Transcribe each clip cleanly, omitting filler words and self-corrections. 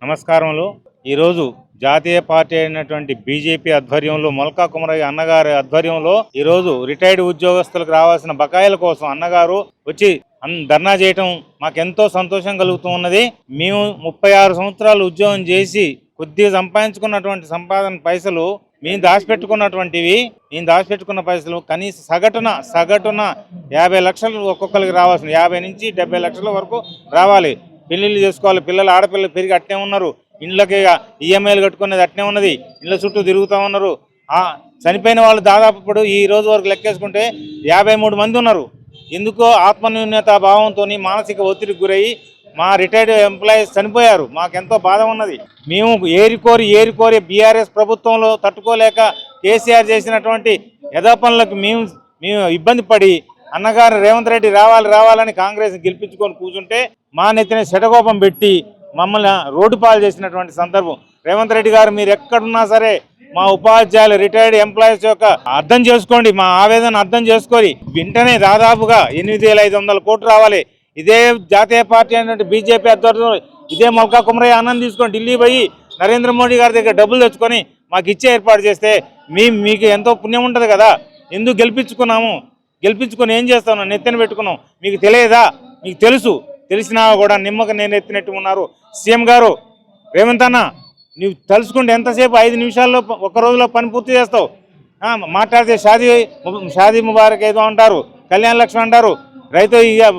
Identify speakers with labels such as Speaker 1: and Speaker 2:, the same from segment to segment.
Speaker 1: నమస్కారములు. ఈరోజు జాతీయ పార్టీ అయినటువంటి బీజేపీ ఆధ్వర్యంలో మొలకా కుమరయ్య అన్నగారి ఆధ్వర్యంలో ఈరోజు రిటైర్డ్ ఉద్యోగస్తులకు రావాల్సిన బకాయిల కోసం అన్నగారు వచ్చి ధర్నా చేయటం మాకెంతో సంతోషం కలుగుతూ ఉన్నది. మేము 36 సంవత్సరాలు ఉద్యోగం చేసి కొద్దిగా సంపాదించుకున్నటువంటి సంపాదన పైసలు మేము దాచిపెట్టుకున్న పైసలు కనీస సగటున 50 లక్షలు ఒక్కొక్కరికి రావాల్సిన 50 నుంచి 70 లక్షల వరకు రావాలి. పెళ్లిళ్ళు చేసుకోవాలి. పిల్లలు ఆడపిల్లలు పెరిగి అట్నే ఉన్నారు. ఇండ్లకి ఈఎంఐలు కట్టుకునేది అట్నే ఉన్నది. ఇళ్ళ చుట్టూ తిరుగుతూ ఉన్నారు. చనిపోయిన వాళ్ళు దాదాపు ఇప్పుడు ఈ రోజు వరకు లెక్కేసుకుంటే 53 మంది ఉన్నారు. ఎందుకో ఆత్మన్యూన్యత భావంతో మానసిక ఒత్తిడికి గురయ్యి మా రిటైర్డ్ ఎంప్లాయీస్ చనిపోయారు. మాకెంతో బాధ ఉన్నది. మేము ఏరికోరి బీఆర్ఎస్ ప్రభుత్వంలో తట్టుకోలేక కేసీఆర్ చేసినటువంటి యథాపనులకు మేము ఇబ్బంది పడి అన్నగారు రేవంత్ రెడ్డి రావాలని కాంగ్రెస్ గెలిపించుకొని కూర్చుంటే మా నెత్తిన శటకోపం పెట్టి మమ్మల్ని రోడ్డు పాలు చేసినటువంటి సందర్భం. రేవంత్ రెడ్డి గారు మీరు ఎక్కడున్నా సరే మా ఉపాధ్యాయులు రిటైర్డ్ ఎంప్లాయీస్ యొక్క అర్థం చేసుకోండి, మా ఆవేదన అర్థం చేసుకొని వెంటనే దాదాపుగా 8,500 కోట్లు రావాలి. ఇదే జాతీయ పార్టీ అయినటువంటి బీజేపీ ఆధ్వర్యంలో ఇదే మొలకా కుమరయ్య అన్నం తీసుకొని ఢిల్లీ పోయి నరేంద్ర మోడీ గారి దగ్గర డబ్బులు తెచ్చుకొని మాకు ఇచ్చే ఏర్పాటు చేస్తే మీకు ఎంతో పుణ్యం ఉంటుంది కదా. ఎందుకు గెలిపించుకొని ఏం చేస్తాను నెత్తిన పెట్టుకున్నాం. మీకు తెలియదా? మీకు తెలిసినా కూడా నిమ్మక నేను ఎత్తినట్టు ఉన్నారు. సీఎం గారు రేవంత్ అన్న నువ్వు తలుసుకుంటే ఎంతసేపు 5 నిమిషాల్లో ఒక రోజులో పని పూర్తి చేస్తావు. మాట్లాడితే షాదీ ముబారక్ ఏదో అంటారు, కళ్యాణ లక్ష్మి అంటారు, రైతు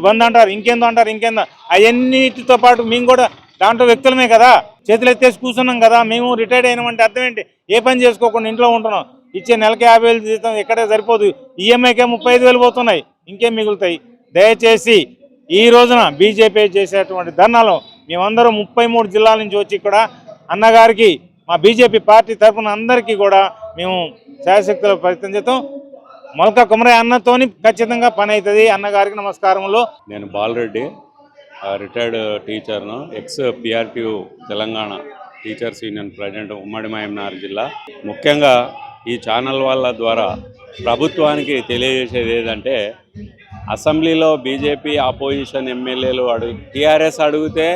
Speaker 1: బంద్ అంటారు, ఇంకేందో అవన్నిటితో పాటు మేము కూడా దాంట్లో వ్యక్తులమే కదా. చేతులు ఎత్తేసి కూర్చున్నాం కదా. మేము రిటైర్డ్ అయినామంటే అర్థం ఏంటి? ఏ పని చేసుకోకుండా ఇంట్లో ఉంటున్నాం. ఇచ్చే నెలకి 50,000 జీతం ఎక్కడే సరిపోదు. ఈఎంఐకే 35,000 పోతున్నాయి. ఇంకేం మిగులుతాయి? దయచేసి ఈ రోజున బీజేపీ చేసేటువంటి ధర్నాలో మేమందరం 33 జిల్లాల నుంచి వచ్చి ఇక్కడ అన్నగారికి మా బీజేపీ పార్టీ తరఫున అందరికీ కూడా మేము శాయశక్తుల ప్రయత్నం చేస్తాం. మొలకా కుమరయ్య అన్నతోని ఖచ్చితంగా పని అవుతుంది. అన్నగారికి నమస్కారములు.
Speaker 2: నేను బాలరెడ్డి, రిటైర్డ్ టీచర్ను, ex PRTU Telangana teachers union president, ఉమ్మడి మహబూబ్నగర్ జిల్లా. ముఖ్యంగా ఈ ఛానల్ వాళ్ళ ద్వారా ప్రభుత్వానికి తెలియజేసేది ఏదంటే, అసెంబ్లీలో బీజేపీ ఆపోజిషన్ ఎమ్మెల్యేలు టీఆర్ఎస్ అడిగితే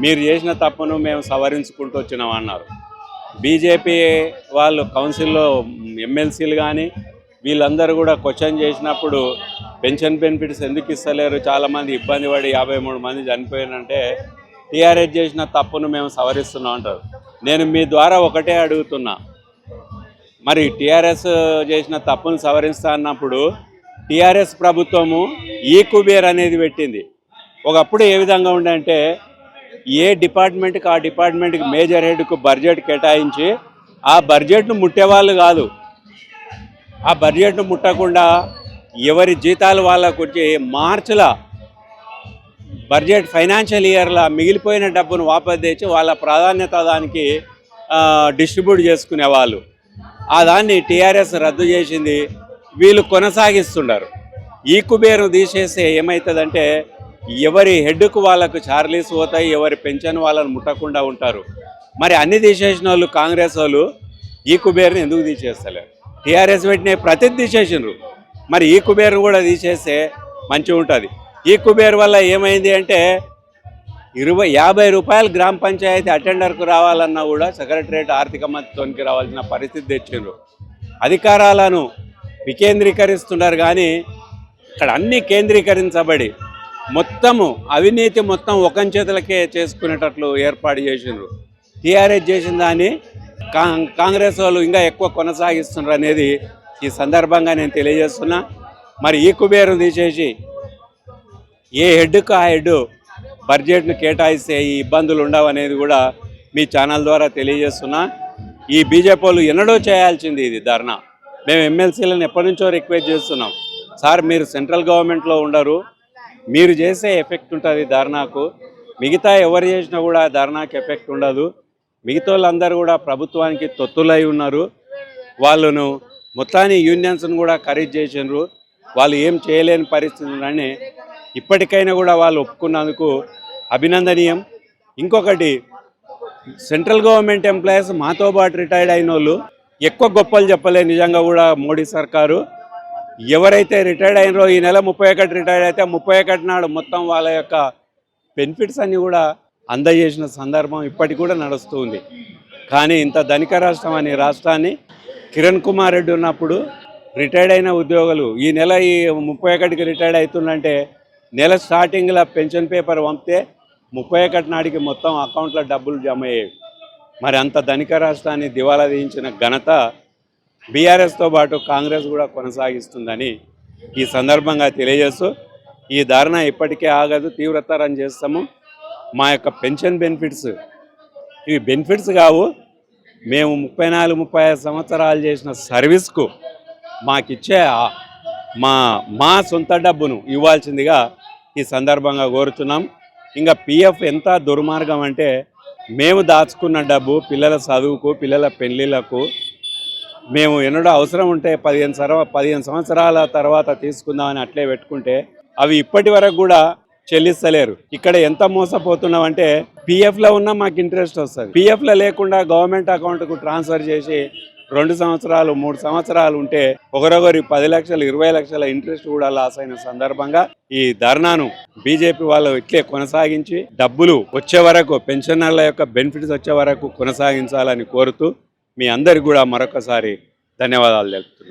Speaker 2: మీరు చేసిన తప్పును మేము సవరించుకుంటూ వచ్చినామన్నారు. బీజేపీ వాళ్ళు కౌన్సిల్లో ఎమ్మెల్సీలు కానీ వీళ్ళందరూ కూడా క్వశ్చన్ చేసినప్పుడు పెన్షన్ బెనిఫిట్స్ ఎందుకు ఇస్తలేరు, చాలామంది ఇబ్బంది పడి 53 మంది చనిపోయినంటే టీఆర్ఎస్ చేసిన తప్పును మేము సవరిస్తున్నాం అంటారు. నేను మీ ద్వారా ఒకటే అడుగుతున్నా, మరి టీఆర్ఎస్ చేసిన తప్పును సవరిస్తా అన్నప్పుడు టీఆర్ఎస్ ప్రభుత్వము ఈ కుబేర్ అనేది పెట్టింది. ఒకప్పుడు ఏ విధంగా ఉండంటే, ఏ డిపార్ట్మెంట్కి ఆ డిపార్ట్మెంట్కి మేజర్ హెడ్కు బడ్జెట్ కేటాయించి ఆ బడ్జెట్ను ముట్టేవాళ్ళు కాదు. ఆ బడ్జెట్ను ముట్టకుండా ఎవరి జీతాలు వాళ్ళకు వచ్చి మార్చిలో బడ్జెట్ ఫైనాన్షియల్ ఇయర్లో మిగిలిపోయిన డబ్బును వాపసు తెచ్చి వాళ్ళ ప్రాధాన్యత దానికి డిస్ట్రిబ్యూట్ చేసుకునేవాళ్ళు. ఆ దాన్ని టీఆర్ఎస్ రద్దు చేసింది. వీళ్ళు కొనసాగిస్తున్నారు. ఈ కుబేరు తీసేస్తే ఏమవుతుందంటే, ఎవరి హెడ్కు వాళ్ళకు చార్లీస్ పోతాయి, ఎవరి పెన్షన్ వాళ్ళని ముట్టకుండా ఉంటారు. మరి అన్ని తీసేసిన వాళ్ళు కాంగ్రెస్ వాళ్ళు ఈ కుబేరుని ఎందుకు తీసేస్తలేరు? టీఆర్ఎస్ పెట్టిన ప్రతిదీ తీసేసినారు. మరి ఈ కుబేరు కూడా తీసేస్తే మంచిగా ఉంటుంది. ఈ కుబేరు వల్ల ఏమైంది అంటే, 50 రూపాయలు గ్రామ పంచాయతీ అటెండర్కు రావాలన్నా కూడా సెక్రటరేట్ ఆర్థిక మంత్రితోనికి రావాల్సిన పరిస్థితి తెచ్చిండ్రు. అధికారాలను వికేంద్రీకరిస్తున్నారు కానీ ఇక్కడ అన్నీ కేంద్రీకరించబడి మొత్తము అవినీతి మొత్తం ఒకని చేతులకే చేసుకునేటట్లు ఏర్పాటు చేసిండ్రు. టీఆర్ఎస్ చేసిన దాన్ని కాంగ్రెస్ వాళ్ళు ఇంకా ఎక్కువ కొనసాగిస్తున్నారు అనేది ఈ సందర్భంగా నేను తెలియజేస్తున్నా. మరి ఈ కుబేరు తీసేసి ఏ హెడ్కు ఆ హెడ్ బడ్జెట్ను కేటాయిస్తే ఈ ఇబ్బందులు ఉండవు అనేది కూడా మీ ఛానల్ ద్వారా తెలియజేస్తున్నా. ఈ బీజేపీ వాళ్ళు ఎన్నడూ చేయాల్సింది ఇది ధర్నా. మేము ఎమ్మెల్సీలను ఎప్పటి నుంచో రిక్వెస్ట్ చేస్తున్నాం, సార్ మీరు సెంట్రల్ గవర్నమెంట్లో ఉండరు, మీరు చేసే ఎఫెక్ట్ ఉంటుంది ధర్నాకు. మిగతా ఎవరు చేసినా కూడా ధర్నాకు ఎఫెక్ట్ ఉండదు. మిగతా వాళ్ళందరూ కూడా ప్రభుత్వానికి తొత్తులై ఉన్నారు. వాళ్ళను మొత్తాన్ని యూనియన్స్ను కూడా ఖరీదు చేసినారు. వాళ్ళు ఏం చేయలేని పరిస్థితులని ఇప్పటికైనా కూడా వాళ్ళు ఒప్పుకున్నందుకు అభినందనీయం. ఇంకొకటి, సెంట్రల్ గవర్నమెంట్ ఎంప్లాయీస్ మాతో పాటు రిటైర్డ్ అయిన వాళ్ళు ఎక్కువ గొప్పలు చెప్పలే. నిజంగా కూడా మోడీ సర్కారు ఎవరైతే రిటైర్డ్ అయినరో, ఈ నెల 31 రిటైర్డ్ అయితే 31 నాడు మొత్తం వాళ్ళ యొక్క బెనిఫిట్స్ అన్నీ కూడా అందజేసిన సందర్భం ఇప్పటికి కూడా నడుస్తూ ఉంది. కానీ ఇంత ధనిక రాష్ట్రం అనే రాష్ట్రాన్ని కిరణ్ కుమార్ రెడ్డి ఉన్నప్పుడు రిటైర్డ్ అయిన ఉద్యోగులు ఈ నెల ఈ 31కి రిటైర్డ్ అవుతుందంటే నెల స్టార్టింగ్లో పెన్షన్ పేపర్ పంపితే 31 నాటికి మొత్తం అకౌంట్లో డబ్బులు జమ అయ్యేవి. మరి అంత ధనిక రాష్ట్రాన్ని దివాలా తీయించిన ఘనత బీఆర్ఎస్తో పాటు కాంగ్రెస్ కూడా కొనసాగిస్తుందని ఈ సందర్భంగా తెలియజేస్తూ ఈ ధర్నా ఇప్పటికే ఆగదు, తీవ్రతరం చేస్తాము. మా యొక్క పెన్షన్ బెనిఫిట్స్ ఇవి బెనిఫిట్స్ కావు, మేము 34-35 సంవత్సరాలు చేసిన సర్వీస్కు మాకిచ్చే మా సొంత డబ్బును ఇవ్వాల్సిందిగా ఈ సందర్భంగా కోరుతున్నాం. ఇంకా పిఎఫ్ ఎంత దుర్మార్గం అంటే మేము దాచుకున్న డబ్బు పిల్లల చదువుకు, పిల్లల పెళ్ళిళ్ళకు మేము ఎన్నడూ అవసరం ఉంటే 15 సంవత్సరాల తర్వాత తీసుకుందామని అట్లే పెట్టుకుంటే అవి ఇప్పటి వరకు కూడా చెల్లిస్తలేరు. ఇక్కడ ఎంత మోసపోతున్నామంటే పిఎఫ్లో ఉన్నా మాకు ఇంట్రెస్ట్ వస్తుంది, పిఎఫ్లో లేకుండా గవర్నమెంట్ అకౌంట్కు ట్రాన్స్ఫర్ చేసి 2 సంవత్సరాలు 3 సంవత్సరాలు ఉంటే ఒకరొకరి 10 లక్షలు 20 లక్షల ఇంట్రెస్ట్ కూడా లాస్ అయిన సందర్భంగా ఈ ధర్నాను బీజేపీ వాళ్ళు ఇట్లే కొనసాగించి డబ్బులు వచ్చే వరకు, పెన్షనర్ల యొక్క బెనిఫిట్స్ వచ్చే వరకు కొనసాగించాలని కోరుతూ మీ అందరికి కూడా మరొకసారి ధన్యవాదాలు తెలుపుతున్నాను.